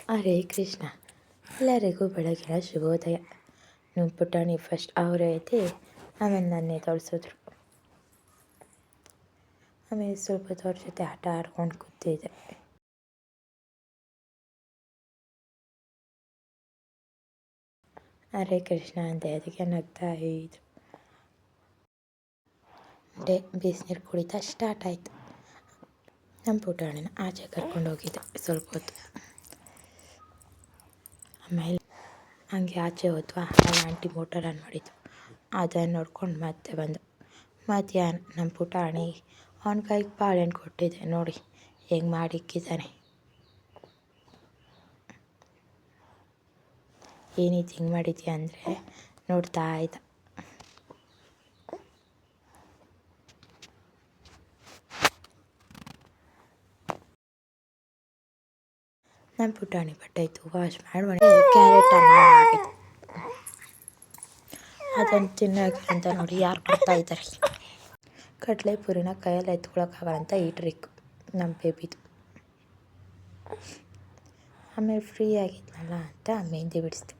ಹರೇ ಕೃಷ್ಣ. ಎಲ್ಲರಿಗೂ ಬೆಳಗಿನ ಶುಭೋದಯ. ನಿಮ್ಮ ಪುಟಾಣಿ ಫಸ್ಟ್ ಅವರೇ ಐತಿ, ಆಮೇಲೆ ನನ್ನೇ ತೋರಿಸಿದ್ರು. ಆಮೇಲೆ ಸ್ವಲ್ಪ ಅವ್ರ ಜೊತೆ ಆಟ ಆಡ್ಕೊಂಡು ಕೂತಿದ್ದೆ. ಹರೇ ಕೃಷ್ಣ ಅಂದೆ, ಅದಕ್ಕೆ ನಗ್ತಾ ಇದ್ರು. ಬಿಸಿನೀರು ಕುಡಿತಾ ಸ್ಟಾರ್ಟ್ ಆಯಿತು. ನಮ್ಮ ಪುಟಾಣಿನ ಆಚೆ ಕರ್ಕೊಂಡು ಹೋಗಿದ್ದೆ ಸ್ವಲ್ಪ ಹೊತ್ತು. ಆಮೇಲೆ ಹಂಗೆ ಆಚೆ ಹೋದ್ವಾ, ಅಲ್ಲಿ ಆಂಟಿ ಮೋಟರ್ ಆನ್ ಮಾಡಿದ್ದು, ಅದನ್ನು ನೋಡ್ಕೊಂಡು ಮತ್ತೆ ಬಂದು ಮಧ್ಯಾಹ್ನ ನಮ್ಮ ಪುಟಾಣಿ ಅವನ ಕೈಗೆ ಬಾಳೆಹಣ್ಣು ಕೊಟ್ಟಿದ್ದೆ. ನೋಡಿ ಹೆಂಗೆ ಮಾಡಿಕ್ಕಿದ್ದಾನೆ. ಏನಿದು ಹಿಂಗೆ ಮಾಡಿದ್ಯಾ ಅಂದರೆ ನೋಡ್ತಾ ಇದ್ದ. ನಮ್ಮ ಪುಟಾಣಿ ಬಟ್ಟೆ ಇತ್ತು, ವಾಶ್ ಮಾಡಿ ಕ್ಯಾರೆಟ್ ಅನ್ನ ಮಾಡಿದ್ದು. ಅದನ್ನು ತಿನ್ನೋಕೆ ಅಂತ ನೋಡಿ ಯಾರು ಬರ್ತಾ ಇದ್ದಾರೆ. ಕಡಲೆಪುರಿನ ಕೈಯಲ್ಲಿ ಎತ್ಕೊಳಕ್ಕಾಗಲ್ಲ ಅಂತ ಈ ಟ್ರಿಕ್ ನಮ್ಮ ಬೇಬಿದು. ಆಮೇಲೆ ಫ್ರೀ ಆಗಿದ್ನಲ್ಲ ಅಂತ ಮೆಹಂದಿ ಬಿಡಿಸ್ದೆ.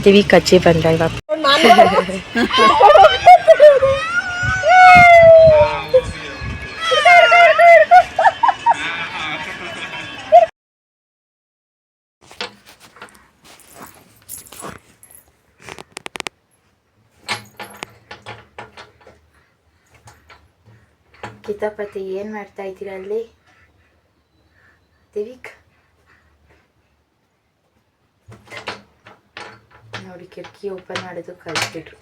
ದಿವಿ ಕಚ್ಚಿ ಬಂದ ಇವಾಗ. ಕಿತಾಪತಿ ಏನು ಮಾಡ್ತಾ ಇದ್ದೀರಾ ಅಲ್ಲಿ ದಿವಿಕ್? ನೋಡಿ ಕಿಟಕಿ ಓಪನ್ ಮಾಡೋದು ಕಲಿಸ್ಬಿಟ್ರು.